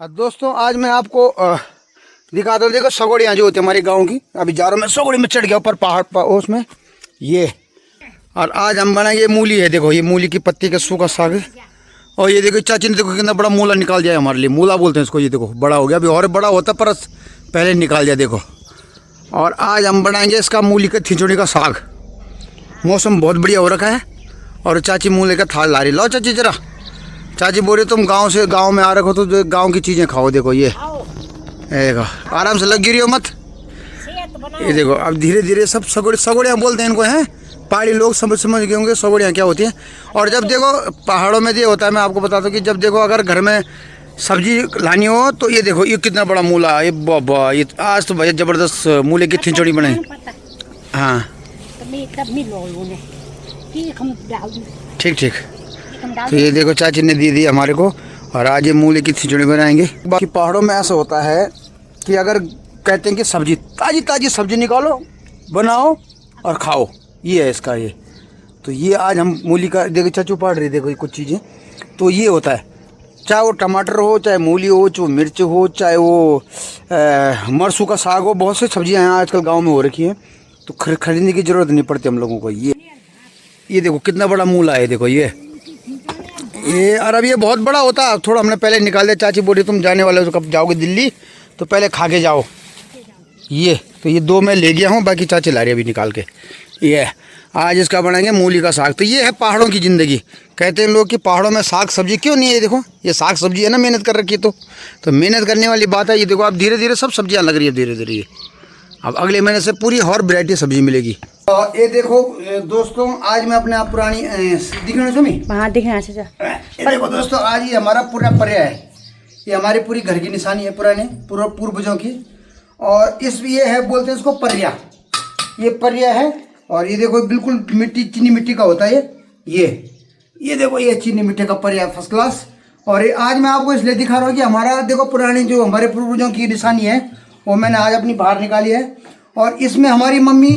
दोस्तों आज मैं आपको दिखाता हूँ। देखो सगोड़ियाँ जो होती है हमारे गांव की, अभी जारों में सगोड़ी में चढ़ गया ऊपर पहाड़ पर उसमें ये। और आज हम बनाएंगे मूली है। देखो ये मूली की पत्ती का सूखा साग है। और ये देखो चाची ने देखो कितना बड़ा मूला निकाल दिया है हमारे लिए। मूला बोलते हैं इसको। ये देखो बड़ा हो गया, अभी और बड़ा होता पर पहले निकाल दिया देखो। और आज हम बनाएंगे इसका मूली का खिचड़ी का साग। मौसम बहुत बढ़िया हो रखा है और चाची मूली का थाल ला रही। लो चाची जरा। चाची बोल रही तुम गांव में आ रखो तो जो गांव की चीज़ें खाओ। देखो ये देखो आराम से लग गिरी हो मत। ये देखो अब धीरे धीरे सब सगोड़ियाँ बोलते हैं इनको, हैं पहाड़ी लोग समझ गए होंगे सगोड़ियाँ क्या होती हैं। और जब देखो पहाड़ों में ये होता है, मैं आपको बताता हूँ कि जब देखो अगर घर में सब्जी लानी हो तो ये देखो ये कितना बड़ा मूला। ये बाबा ये आज तो भैया ज़बरदस्त मूले की खिचड़ी बनाई। हाँ ठीक ठीक। तो ये देखो चाची ने दी हमारे को। और आज ये मूली की खिचड़ी बनाएंगे। बाकी पहाड़ों में ऐसा होता है कि अगर कहते हैं कि सब्जी ताज़ी ताज़ी सब्जी निकालो बनाओ और खाओ, ये है इसका ये। तो ये आज हम मूली का देखो चाचू पाड़ रही देखो ये कुछ चीज़ें। तो ये होता है चाहे वो टमाटर हो, चाहे मूली हो, चाहे मिर्च हो, चाहे वो मरसू का साग हो। बहुत सी सब्जियाँ हैं आजकल गाँव में हो रखी हैं, तो खरीदने की ज़रूरत नहीं पड़ती हम लोगों को। ये देखो कितना बड़ा मूला है। देखो ये और अब ये बहुत बड़ा होता है। थोड़ा हमने पहले निकाल दिया। चाची बोली तुम जाने वाले हो तो कब जाओगे दिल्ली तो पहले खा के जाओ। ये तो ये दो मैं ले गया हूँ, बाकी चाची ला रही अभी निकाल के। ये आज इसका बनाएंगे मूली का साग। तो ये है पहाड़ों की ज़िंदगी। कहते हैं लोग कि पहाड़ों में साग सब्जी क्यों नहीं है। देखो ये साग सब्जी है ना, मेहनत कर रखी है तो मेहनत करने वाली बात है। ये देखो अब धीरे धीरे सब सब्जियाँ लग रही है धीरे धीरे। अब अगले महीने से पूरी और वैरायटी सब्जी मिलेगी। ये देखो दोस्तों आज मैं अपने आप पुरानी दिखना सुनी हाँ दिखना चाहिए। ये देखो दोस्तों आज ये हमारा पूरा पर्या है। ये हमारी पूरी घर की निशानी है पुराने पूर्वजों की। और इस ये है बोलते हैं इसको पर्या। ये पर्या है। और ये देखो बिल्कुल मिट्टी चीनी मिट्टी का होता है ये देखो ये चीनी मिट्टी का पर्या फर्स्ट क्लास। और ये आज मैं आपको इसलिए दिखा रहा हूँ कि हमारा देखो पुरानी जो हमारे पूर्वजों की निशानी है वो मैंने आज अपनी बाहर निकाली है। और इसमें हमारी मम्मी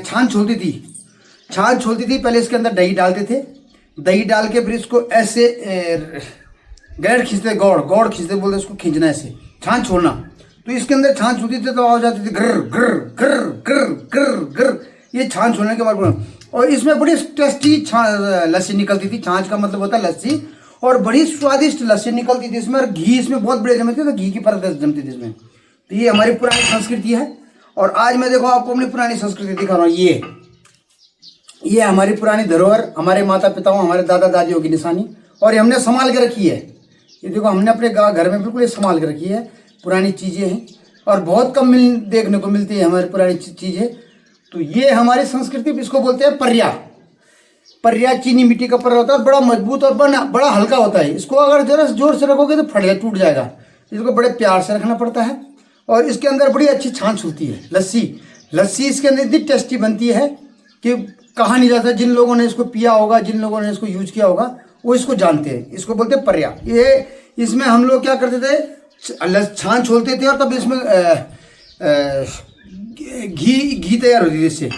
छाछ छोलती थी। पहले इसके अंदर दही डालते थे। दही डाल के फिर इसको ऐसे गैर खींचते गौड़ खींचते बोलते इसको खींचना ऐसे छाछ छोड़ना। तो इसके अंदर छाछ छोड़ती थी तो आवाज जाती थी गर गर गर गर गर गर। ये छाछ छोड़ने के बाद और इसमें बड़ी टेस्टी लस्सी निकलती थी। छाछ का मतलब होता है लस्सी। और बड़ी स्वादिष्ट लस्सी निकलती थी इसमें। और घी इसमें बहुत बड़े जमते थे तो घी की परत जमती थी इसमें। तो ये हमारी पुरानी संस्कृति है। और आज मैं देखो आपको अपनी पुरानी संस्कृति दिखा रहा हूँ। ये हमारी पुरानी धरोहर, हमारे माता पिताओं हमारे दादा दादियों की निशानी। और ये हमने संभाल के रखी है। ये देखो हमने अपने घर में बिल्कुल ये संभाल के रखी है। पुरानी चीज़ें हैं और बहुत कम देखने को मिलती है हमारी पुरानी चीज़ें। तो ये हमारी संस्कृति, इसको बोलते हैं पर्या चीनी मिट्टी का पर्या होता है। बड़ा मजबूत और बड़ा हल्का होता है। इसको अगर जरा जोर से रखोगे तो टूट जाएगा। इसको बड़े प्यार से रखना पड़ता है। और इसके अंदर बड़ी अच्छी छाछ होती है लस्सी इसके अंदर इतनी टेस्टी बनती है कि कहा नहीं जाता। जिन लोगों ने इसको पिया होगा, जिन लोगों ने इसको यूज किया होगा वो इसको जानते हैं। इसको बोलते हैं पर्या। ये इसमें हम लोग क्या करते थे छाछ छोलते थे और तब इसमें घी तैयार होती थी। इससे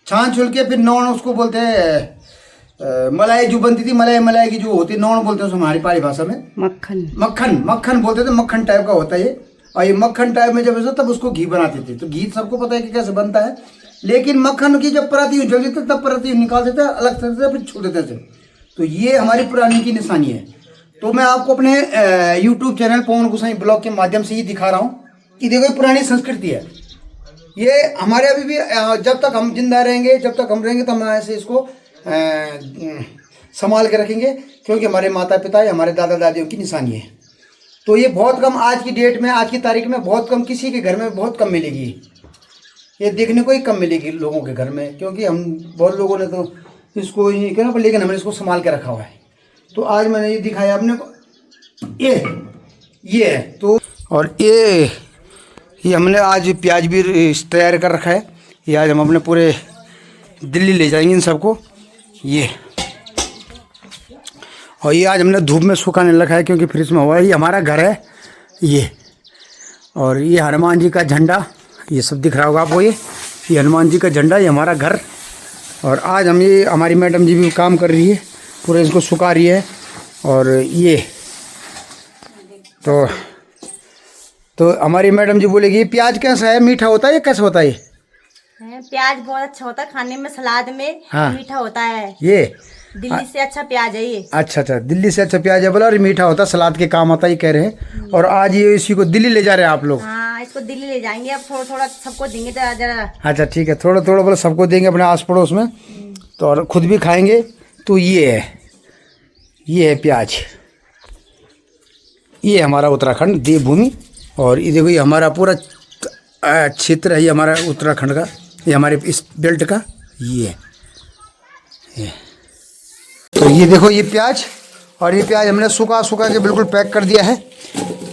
छाछ छोल के फिर नौन उसको बोलते हैं मलाई जो बनती थी। मलाई की जो होती है नौन बोलते हैं उसको हमारी पहाड़ी भाषा में। मक्खन बोलते थे। मक्खन टाइप का होता है ये। और ये मक्खन टाइप में जब तब उसको घी बनाते थे। तो घी सबको पता है कि कैसे बनता है। लेकिन मक्खन की जब परत जल जाती है तब परत निकाल देते हैं, अलग करते थे, फिर छोड़ देते थे। तो ये हमारी पुरानी की निशानी है। तो मैं आपको अपने YouTube चैनल पवन गोसाई ब्लॉग के माध्यम से ही दिखा रहा हूँ कि देखो ये पुरानी संस्कृति है। ये हमारे अभी भी जब तक हम जिंदा रहेंगे, जब तक हम रहेंगे तो हम ऐसे इसको संभाल के रखेंगे, क्योंकि हमारे माता पिता हमारे दादा दादियों की निशानी है। तो ये बहुत कम आज की डेट में, आज की तारीख में बहुत कम, किसी के घर में बहुत कम मिलेगी। ये देखने को ही कम मिलेगी लोगों के घर में, क्योंकि हम बहुत लोगों ने तो इसको ये कहना पर, लेकिन हमने इसको संभाल के रखा हुआ है। तो आज मैंने ये दिखाया अपने को। ये है तो। और ये हमने आज प्याज भी तैयार कर रखा है। ये आज हम अपने पूरे दिल्ली ले जाएंगे इन सबको। और ये आज हमने धूप में सुखाने रखा है क्योंकि फ्रिज में हुआ है। ये हमारा घर है ये। और ये हनुमान जी का झंडा, ये सब दिख रहा होगा आपको। ये हनुमान जी का झंडा, ये हमारा घर। और आज ये हमारी मैडम जी भी काम कर रही है, पूरे इसको सुखा रही है। और ये तो तो हमारी मैडम जी बोलेगी प्याज कैसा है, मीठा होता है या कैसा होता है ये? प्याज बहुत अच्छा होता है खाने में, सलाद में। हाँ। मीठा होता है ये दिल्ली से अच्छा प्याज है ये। अच्छा, दिल्ली से अच्छा प्याज है बोला, और मीठा होता है, सलाद के काम आता है, ये कह रहे हैं। और आज ये इसी को दिल्ली ले जा रहे हैं आप लोग? हाँ, इसको दिल्ली ले जाएंगे। अब थोड़ा थोड़ा सबको देंगे जरा जरा। अच्छा ठीक है, थोड़ा थोड़ा बोला सबको देंगे अपने आस पड़ोस में, तो और खुद भी खाएंगे। तो ये है प्याज, ये हमारा उत्तराखंड देवभूमि। और ये देखो, ये हमारा पूरा क्षेत्र है, ये हमारा उत्तराखंड का, ये हमारे इस बेल्ट का ये। तो ये देखो ये प्याज, और ये प्याज हमने सूखा के बिल्कुल पैक कर दिया है।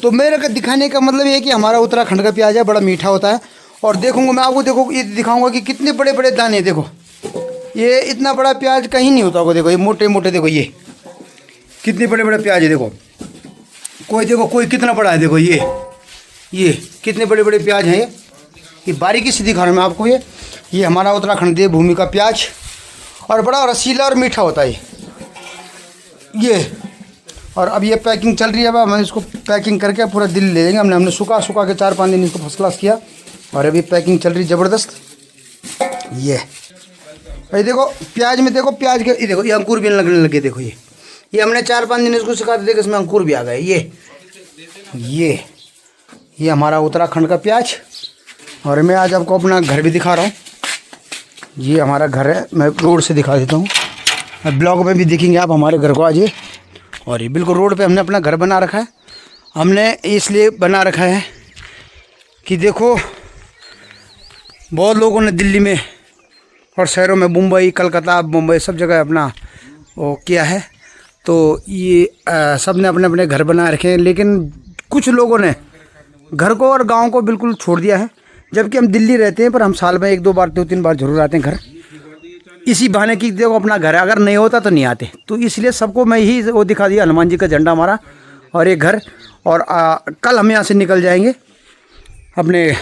तो मेरे को दिखाने का मतलब ये है कि हमारा उत्तराखंड का प्याज है, बड़ा मीठा होता है। और देखूंगा मैं आपको, देखो ये दिखाऊंगा कि कितने बड़े बड़े दाने, देखो ये इतना बड़ा प्याज कहीं नहीं होता होगा। देखो ये मोटे मोटे, देखो ये कितने बड़े बड़े प्याज है। देखो कोई कितना बड़ा है, देखो ये कितने बड़े बड़े प्याज हैं। ये बारीकी से दिखा रहा हूँ मैं आपको। ये हमारा उत्तराखंड देवभूमि का प्याज, और बड़ा रसीला और मीठा होता है ये। और अब ये पैकिंग चल रही है। अब हम इसको पैकिंग करके पूरा दिल्ली ले जाएंगे। हमने सूखा के 4-5 दिन इसको फर्स्ट क्लास किया, और अभी पैकिंग चल रही ज़बरदस्त। ये देखो प्याज में, देखो प्याज के, ये देखो ये अंकुर भी लगने लगे। देखो ये हमने 4-5 दिन इसको सिखा, देखो इसमें अंकुर भी आ गए। ये हमारा उत्तराखंड का प्याज। और मैं आज आपको अपना घर भी दिखा रहा हूँ। ये हमारा घर है, मैं रोड से दिखा देता हूँ। ब्लॉग में भी देखेंगे आप हमारे घर को आज ये। और ये बिल्कुल रोड पे हमने अपना घर बना रखा है। हमने इसलिए बना रखा है कि देखो, बहुत लोगों ने दिल्ली में और शहरों में, मुंबई, कलकत्ता, मुंबई सब जगह अपना वो किया है। तो ये सब ने अपने अपने घर बना रखे हैं, लेकिन कुछ लोगों ने घर को और गांव को बिल्कुल छोड़ दिया है। जबकि हम दिल्ली रहते हैं, पर हम साल में 1-2 बार, 2-3 बार जरूर आते हैं घर, इसी बहाने की देखो अपना घर है। अगर नहीं होता तो नहीं आते। तो इसलिए सबको मैं ही वो दिखा दिया, हनुमान जी का झंडा हमारा और एक घर। और कल हम यहाँ से निकल जाएंगे अपने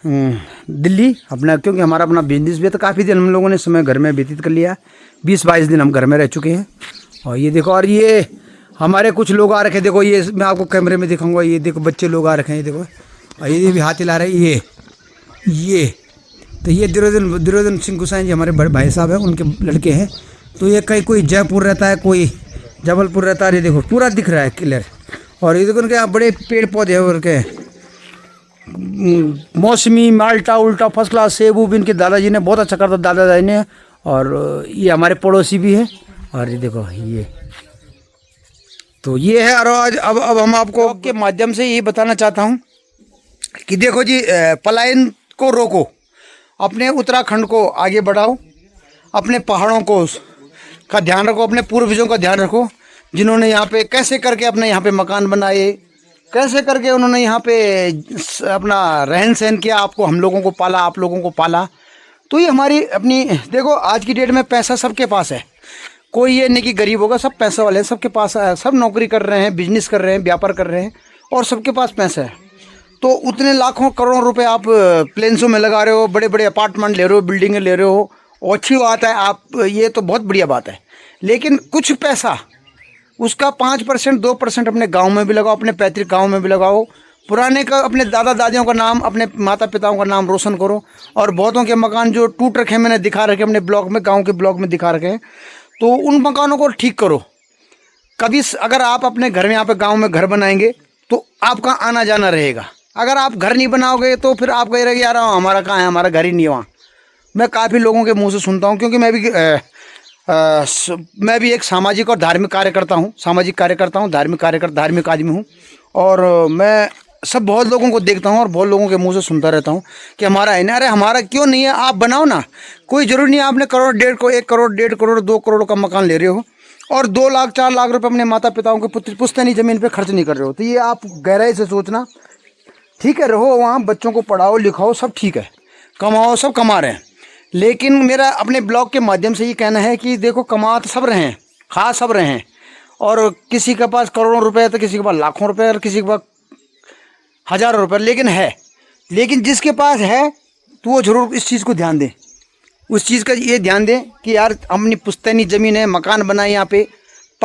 दिल्ली अपना, क्योंकि हमारा अपना बिजनेस भी है। तो काफ़ी दिन हम लोगों ने समय घर में व्यतीत कर लिया। 20-22 दिन हम घर में रह चुके हैं। और ये देखो, और ये हमारे कुछ लोग आ रखे, देखो ये मैं आपको कैमरे में दिखाऊंगा। ये देखो बच्चे लोग आ रखे हैं, ये देखो, और ये भी हाथ हिला रहे हैं। ये तो ये दुर्योधन सिंह गुसाई जी हमारे बड़े भाई साहब हैं, उनके लड़के हैं। तो ये कहीं कोई जयपुर रहता है, कोई जबलपुर रहता है। ये देखो पूरा दिख रहा है क्लियर। और ये देखो उनके यहाँ बड़े पेड़ पौधे हैं, उनके मौसमी, माल्टा उल्टा फर्स्ट क्लास सेब उब इनके दादाजी ने बहुत अच्छा करता, दादाजी ने। और ये हमारे पड़ोसी भी है। और ये देखो ये, तो ये है। और आज अब हम आपको के माध्यम से यही बताना चाहता हूँ कि देखो जी, पलायन को रोको, अपने उत्तराखंड को आगे बढ़ाओ, अपने पहाड़ों को का ध्यान रखो, अपने पूर्वजों का ध्यान रखो, जिन्होंने यहाँ पे कैसे करके अपने यहाँ पे मकान बनाए, कैसे करके उन्होंने यहाँ पे अपना रहन सहन किया, आपको हम लोगों को पाला, आप लोगों को पाला। तो ये हमारी अपनी, देखो आज की डेट में पैसा सबके पास है। कोई ये नहीं कि गरीब होगा, सब पैसा वाले हैं, सबके पास है, सब नौकरी कर रहे हैं, बिजनेस कर रहे हैं, व्यापार कर रहे हैं, और सबके पास पैसा है। तो उतने लाखों करोड़ों रुपए आप प्लेन्सों में लगा रहे हो, बड़े बड़े अपार्टमेंट ले रहे हो, बिल्डिंगें ले रहे हो, अच्छी बात है। आप ये तो बहुत बढ़िया बात है। लेकिन कुछ पैसा उसका 5% 2% अपने गांव में भी लगाओ, अपने पैतृक गांव में भी लगाओ। पुराने का, अपने दादा दादियों का नाम, अपने माता पिताओं का नाम रोशन करो। और बहुतों के मकान जो टूट रखे, मैंने दिखा रखे अपने ब्लॉग में, गाँव के ब्लॉग में दिखा रखे हैं, तो उन मकानों को ठीक करो। कभी अगर आप अपने घर में, यहाँ पे गाँव में घर बनाएंगे तो आपका आना जाना रहेगा। अगर आप घर नहीं बनाओगे तो फिर आप कह रहे यार हमारा कहाँ है, हमारा घर ही नहीं है वहाँ। मैं काफ़ी लोगों के मुंह से सुनता हूँ, क्योंकि मैं भी एक सामाजिक और धार्मिक कार्यकर्ता हूँ, धार्मिक आदमी हूँ। और मैं बहुत लोगों को देखता हूँ और बहुत लोगों के मुंह से सुनता रहता हूँ कि हमारा है ना। अरे हमारा क्यों नहीं है, आप बनाओ ना। कोई ज़रूरी नहीं है आपने 1 करोड़ 1 करोड़ 1.5 करोड़ 2 करोड़ का मकान ले रहे हो और 2 लाख 4 लाख रुपए अपने माता पिताओं के पुश्तैनी ज़मीन पे खर्च नहीं कर रहे हो। तो ये आप गहराई से सोचना। ठीक है, रहो वहाँ, बच्चों को पढ़ाओ लिखाओ, सब ठीक है, कमाओ, सब कमा रहे हैं। लेकिन मेरा अपने ब्लॉग के माध्यम से ये कहना है कि देखो, कमा तो सब रहे हैं, खा सब रहे हैं, और किसी के पास करोड़ों रुपए तो किसी के पास लाखों रुपए और किसी के पास हज़ारों रुपए, लेकिन है। लेकिन जिसके पास है तो वो ज़रूर इस चीज़ को ध्यान दें, उस चीज़ का ये ध्यान दें कि यार अपनी पुश्तैनी ज़मीन है, मकान बनाए यहाँ पे,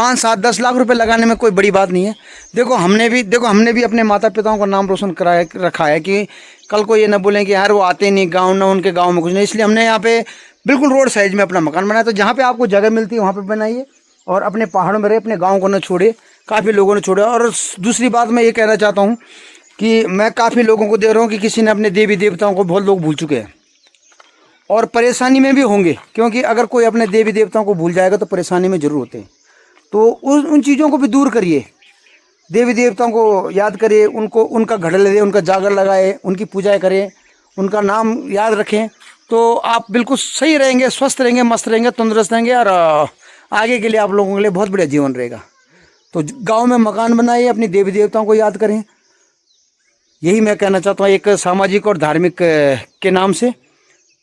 5, 7, 10 लाख रुपए लगाने में कोई बड़ी बात नहीं है। देखो हमने भी अपने माता पिताओं का नाम रोशन कराया रखा है कि कल को ये ना बोलें कि यार वो आते नहीं गाँव, ना उनके गाँव में कुछ नहीं। इसलिए हमने यहाँ पे बिल्कुल रोड साइड में अपना मकान बनाया। तो जहाँ पे आपको जगह मिलती है वहाँ पे बनाइए और अपने पहाड़ों में रहे, अपने गाँव को ना छोड़े। काफ़ी लोगों ने छोड़ा। और दूसरी बात मैं ये कहना चाहता हूँ कि मैं काफ़ी लोगों को देख रहा हूँ कि किसी ने अपने देवी देवताओं को बहुत लोग भूल चुके हैं और परेशानी में भी होंगे, क्योंकि अगर कोई अपने देवी देवताओं को भूल जाएगा तो परेशानी में ज़रूर होते हैं। तो उन चीज़ों को भी दूर करिए, देवी देवताओं को याद करिए, उनको उनका घड़े ले, उनका जागर लगाए, उनकी पूजाएं करें, उनका नाम याद रखें। तो आप बिल्कुल सही रहेंगे, स्वस्थ रहेंगे, मस्त रहेंगे, तंदुरुस्त रहेंगे और आगे के लिए आप लोगों के लिए बहुत बढ़िया जीवन रहेगा। तो गाँव में मकान बनाइए, अपनी देवी देवताओं को याद करें। यही मैं कहना चाहता हूँ एक सामाजिक और धार्मिक के नाम से।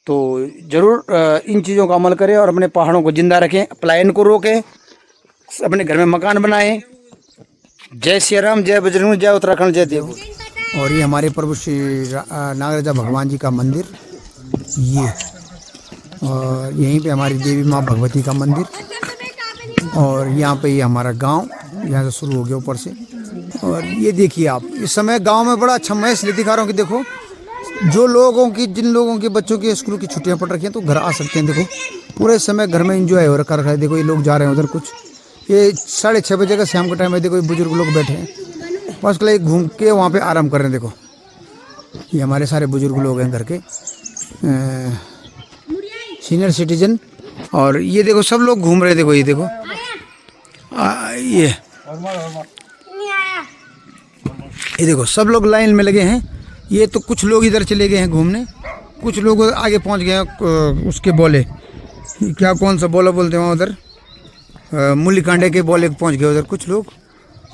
तो ज़रूर इन चीज़ों का अमल करें और अपने पहाड़ों को ज़िंदा रखें, पलायन को रोकें, अपने घर में मकान बनाएं। जय श्री राम, जय बजरंग, जय उत्तराखंड, जय देव। और ये हमारे प्रभु श्री नागराजा भगवान जी का मंदिर, ये और यहीं पे हमारी देवी माँ भगवती का मंदिर और यहाँ पे ये हमारा गांव यहाँ से शुरू हो गया ऊपर से। और ये देखिए आप, इस समय गांव में बड़ा अच्छा मैं इसलिए दिखा रहा हूँ कि देखो जिन लोगों के बच्चों की स्कूल की छुट्टियां पड़ रखी हैं तो घर आ सकते हैं। देखो पूरे समय घर में एंजॉय हो रखा है। देखो ये लोग जा रहे हैं उधर, कुछ ये 6:30 बजे का शाम का टाइम है। देखो ये बुजुर्ग लोग बैठे हैं बस के घूम के वहाँ पे आराम कर रहे हैं। देखो ये हमारे सारे बुजुर्ग लोग हैं घर के सीनियर सिटीजन। और ये देखो सब लोग घूम रहे हैं। देखो ये देखो ये देखो सब लोग लाइन में लगे हैं। ये तो कुछ लोग इधर चले गए हैं घूमने, कुछ लोग आगे पहुंच गए हैं उसके बोले क्या कौन सा बोला बोलते हैं वहाँ उधर मूलीकांडे के बोले पहुंच गए उधर कुछ लोग।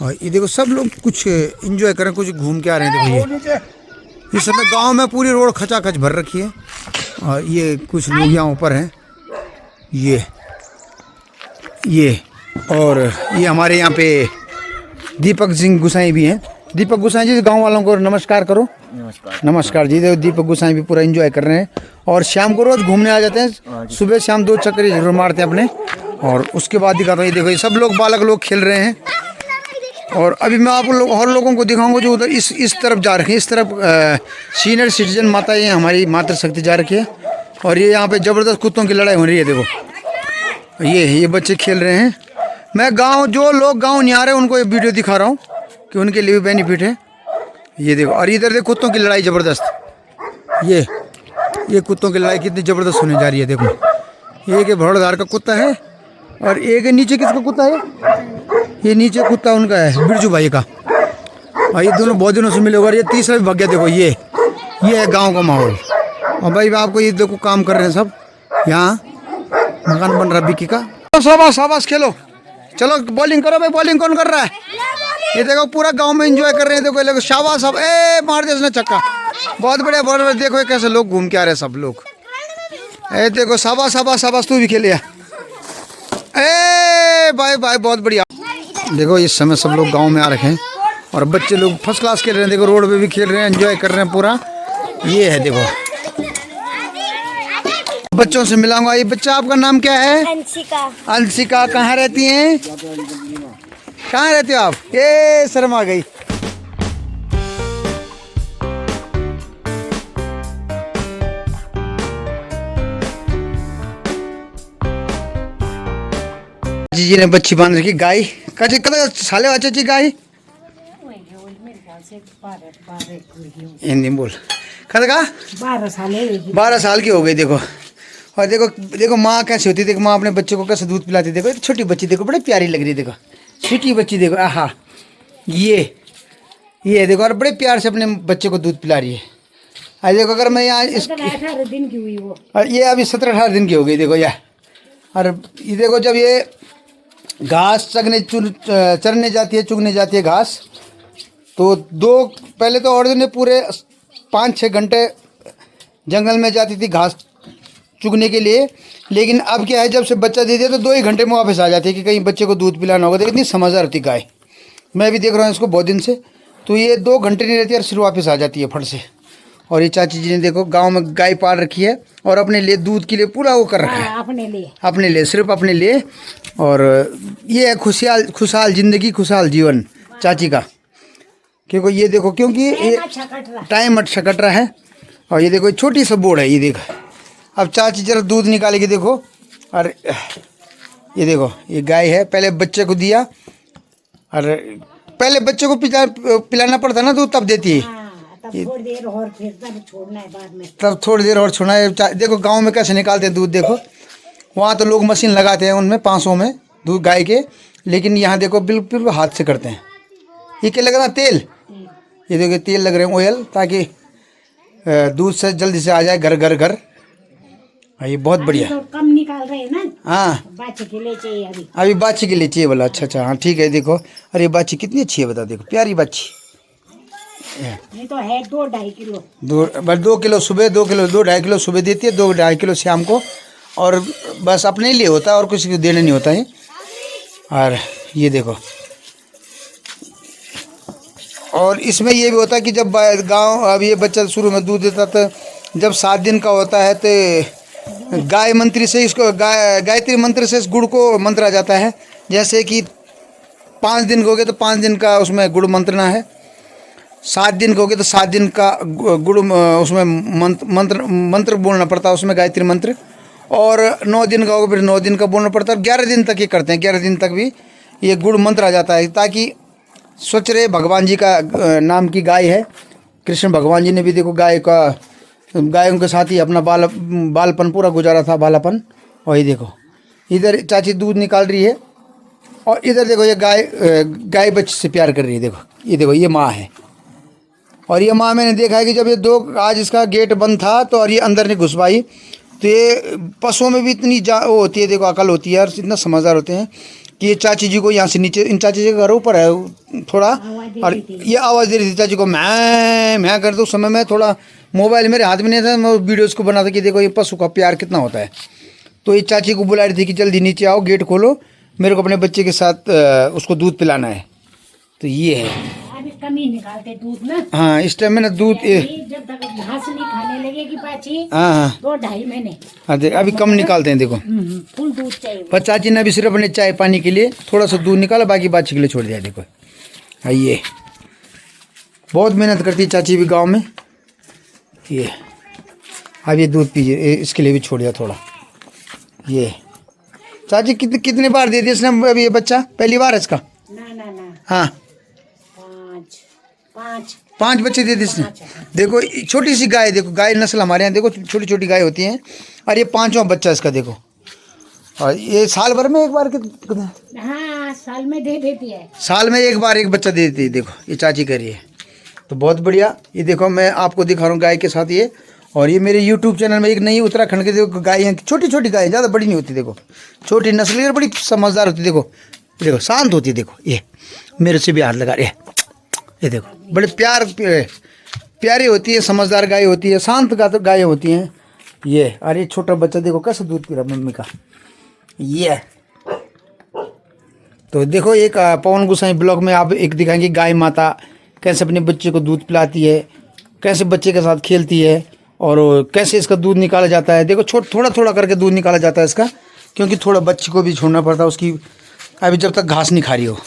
और ये देखो सब लोग कुछ एंजॉय कर रहे हैं, कुछ घूम के आ रहे हैं। देखो ये इस समय गांव में पूरी रोड खचाखच भर रखी है। और ये कुछ लोग यहाँ ऊपर हैं, ये और ये हमारे यहाँ पे दीपक सिंह गुसाई भी हैं। दीपक गुसाई जी गांव वालों को नमस्कार करो। नमस्कार जी। देखो दीपक गुसाई भी पूरा एंजॉय कर रहे हैं और शाम को रोज घूमने आ जाते हैं। सुबह शाम 2 चक्कर जरूर मारते हैं अपने। और उसके बाद दिखाता हूँ, ये देखो ये सब लोग बालक लोग खेल रहे हैं। और अभी मैं आप लोग और लोगों को दिखाऊंगा जो उधर इस तरफ जा रखे हैं। इस तरफ सीनियर सिटीजन माता ये हमारी मातृशक्ति जा रखी है। और ये यहाँ पे ज़बरदस्त कुत्तों की लड़ाई हो रही है। देखो ये बच्चे खेल रहे हैं। मैं जो लोग गाँव नहीं आ रहे उनको ये वीडियो दिखा रहा हूँ कि उनके लिए भी बेनिफिट है। ये देखो और इधर देखो कुत्तों की लड़ाई ज़बरदस्त। ये कुत्तों की लड़ाई कितनी ज़बरदस्त होने जा रही है। देखो एक भड़ोदार का कुत्ता है और एक नीचे किसका कुत्ता है, ये नीचे कुत्ता उनका है बिरजू भाई का। और ये दोनों बहुत दिनों से मिले हुए। ये तीसरा भी भाग गया। देखो ये है गाँव का माहौल। और भाई आपको ये देखो काम कर रहे हैं सब, यहाँ मकान बन रहा बिक्की का। शाबाश खेलो, चलो बॉलिंग करो भाई। बॉलिंग कौन कर रहा है? ये देखो पूरा गांव में एंजॉय कर रहे हैं। देखो ये लोग शाबाश सब मार दे उसने छक्का। बहुत बढ़िया बहुत बढ़िया। देखो ये कैसे लोग घूम के आ रहे हैं सब लोग। देखो शाबाश तू भी खेलिया। भाई बहुत बढ़िया। देखो इस समय सब लोग गांव में आ रखे हैं और बच्चे लोग फर्स्ट क्लास खेल रहे हैं। देखो रोड पे भी खेल रहे हैं, एंजॉय कर रहे हैं पूरा। ये है देखो बच्चों से मिलाऊंगा। ये बच्चा आपका नाम क्या है? अंशिका। कहाँ रहती हैं? कहाँ रहते हो आप? ये शर्म आ गई। जी ने बच्ची बांध रखी गाय। कद साले वाचे जी गाय हिंदी बोल। कद का 12 साल की हो गई। देखो और देखो माँ कैसे होती है। देखो माँ अपने बच्चे को कैसे दूध पिलाती है। देखो छोटी बच्ची देखो बड़ी प्यारी लग रही है। देखो छोटी बच्ची देखो, आहा ये देखो और बड़े प्यार से अपने बच्चे को दूध पिला रही है। आज देखो अगर मैं यहाँ 18 दिन की हुई वो, और ये अभी 17-18 दिन की हो गई। देखो यार और ये देखो जब ये घास चरने जाती है, चुगने जाती है घास, तो पहले तो औरतें ने पूरे 5-6 घंटे जंगल में जाती थी घास चुगने के लिए। लेकिन अब क्या है, जब से बच्चा दे दिया तो 2 ही घंटे में वापस आ जाती है कि कहीं बच्चे को दूध पिलाना होगा। तो इतनी समझदार होती गाय, मैं भी देख रहा हूँ इसको बहुत दिन से। तो ये 2 घंटे नहीं रहती और फिर वापस आ जाती है फट से। और ये चाची जी ने देखो गांव में गाय पाल रखी है और अपने लिए दूध के लिए पूरा वो कर रखा है, अपने लिए, सिर्फ अपने लिए। और ये है खुशहाल ज़िंदगी, खुशहाल जीवन चाची का। क्योंकि ये देखो, क्योंकि ये टाइम अच्छा कट रहा है। और ये देखो छोटी सा बोर्ड है, ये देखो। अब चाची जरा दूध निकालेगी, देखो। और ये देखो, ये गाय है, पहले बच्चे को दिया, और पहले बच्चे को पिलाना पड़ता ना दूध, तब देती है। तब थोड़ी देर और फिर तब छोड़ना है बाद में। तब थोड़ी देर और छोड़ना है। देखो गांव में कैसे निकालते हैं दूध, देखो। वहाँ तो लोग मशीन लगाते हैं उनमें 500 में दूध गाय के, लेकिन यहाँ देखो बिल्कुल हाथ से करते हैं। ये क्या लग रहा है? तेल। ये देखो तेल लग रहे हैं, ऑयल, ताकि दूध से जल्दी से आ जाए घर घर घर। ये बहुत बढ़िया। तो कम निकाल रहे हैं ना। हाँ, बाछी के लिए चाहिए अभी बाछी के लिए चाहिए बोला। अच्छा, हाँ ठीक है। देखो, अरे बाछी कितनी अच्छी है, बता। देखो प्यारी बाछी। ये तो है 2-2.5 किलो। 2 किलो सुबह, 2-2.5 किलो सुबह देती है, 2-2.5 किलो शाम को। और बस अपने लिए होता है और किसी को देने नहीं होता है। और ये देखो, और इसमें ये भी होता है कि जब गांव, अब ये बच्चा शुरू में दूध देता, तो जब 7 दिन का होता है तो गाय मंत्री से इसको गायत्री मंत्र से इस गुड़ को मंत्रा जाता है। जैसे कि 5 दिन हो गए तो 5 दिन का उसमें गुड़ मंत्रना है, 7 दिन हो गए तो 7 दिन का गुड़ उसमें मंत्र बोलना पड़ता है, उसमें गायत्री मंत्र। और 9 दिन का होगा फिर 9 दिन का बोलना पड़ता है। 11 दिन तक ये करते हैं, 11 दिन तक भी ये गुड़ मंत्र आ जाता है, ताकि स्वच्छ रहे। भगवान जी का नाम की गाय है। कृष्ण भगवान जी ने भी देखो गायों के साथ ही अपना बालपन पूरा गुजारा था, बालापन। और ये देखो, इधर चाची दूध निकाल रही है, और इधर देखो ये गाय बच्चे से प्यार कर रही है। देखो ये देखो, ये माँ है। और ये माँ, मैंने देखा है कि जब ये आज इसका गेट बंद था तो और ये अंदर नहीं घुस पाई, तो ये पशुओं में भी इतनी वो होती है, देखो अकल होती है, और इतना समझदार होते हैं कि ये चाची जी को यहाँ से नीचे, इन चाची जी के घर ऊपर है थोड़ा, और ये आवाज़ दे रही थी चाची को, मैं कर दो। उस समय मैं थोड़ा मोबाइल मेरे हाथ में नहीं था, मैं वीडियोज़ को बनाता कि देखो ये पशु का प्यार कितना होता है। तो ये चाची को बुला रही थी कि जल्दी नीचे आओ, गेट खोलो, मेरे को अपने बच्चे के साथ उसको दूध पिलाना है। तो ये है, अभी कमी निकालते दूध ना। हाँ, इस टाइम में ना दूध जब तक घास नहीं खाने लगेगी बाछी, हाँ 2-2.5 महीने। हाँ, अभी कम निकालते हैं। देखो फुल दूध चाहिए। पर चाची ने अभी सिर्फ अपने चाय पानी के लिए थोड़ा सा दूध निकाला, बाकी बाछी के लिए छोड़ दिया। देखो हाँ, ये बहुत मेहनत करती है चाची भी गांव में। ये अब ये दूध पीजिए, इसके लिए भी छोड़ दिया थोड़ा। ये चाची कितने बार दे दिया इसने अभी ये बच्चा? पहली बार है इसका? ना। हाँ, 5 बच्चे दे दिए इसने। देखो छोटी सी गाय, देखो गाय नस्ल हमारे यहाँ देखो छोटी छोटी गाय होती हैं, और ये 5वां बच्चा इसका देखो। और ये साल भर में एक बार हाँ, साल में दे देती है। साल में एक बार एक बच्चा दे देती है। देखो ये चाची कर रही है, तो बहुत बढ़िया। ये देखो मैं आपको दिखा रहा हूँ गाय के साथ ये। और ये मेरे YouTube चैनल में एक नई उत्तराखंड के देखो गाय हैं, छोटी छोटी गाय, ज़्यादा बड़ी नहीं होती। देखो छोटी नस्ल की, बड़ी समझदार होती है। देखो शांत होती है। देखो ये मेरे से भी हाथ लगा रही है। ये देखो बड़े प्यारी होती है, समझदार गाय होती है, शांत गाय होती हैं ये। अरे छोटा बच्चा देखो कैसे दूध पी रहा मम्मी का। ये तो देखो एक पवन गोसाई ब्लॉग में आप एक दिखाएंगे गाय माता कैसे अपने बच्चे को दूध पिलाती है, कैसे बच्चे के साथ खेलती है, और कैसे इसका दूध निकाला जाता है। देखो थोड़ा थोड़ा करके दूध निकाला जाता है इसका, क्योंकि थोड़ा बच्चे को भी छोड़ना पड़ता है उसकी, अभी जब तक घास नहीं खा रही हो।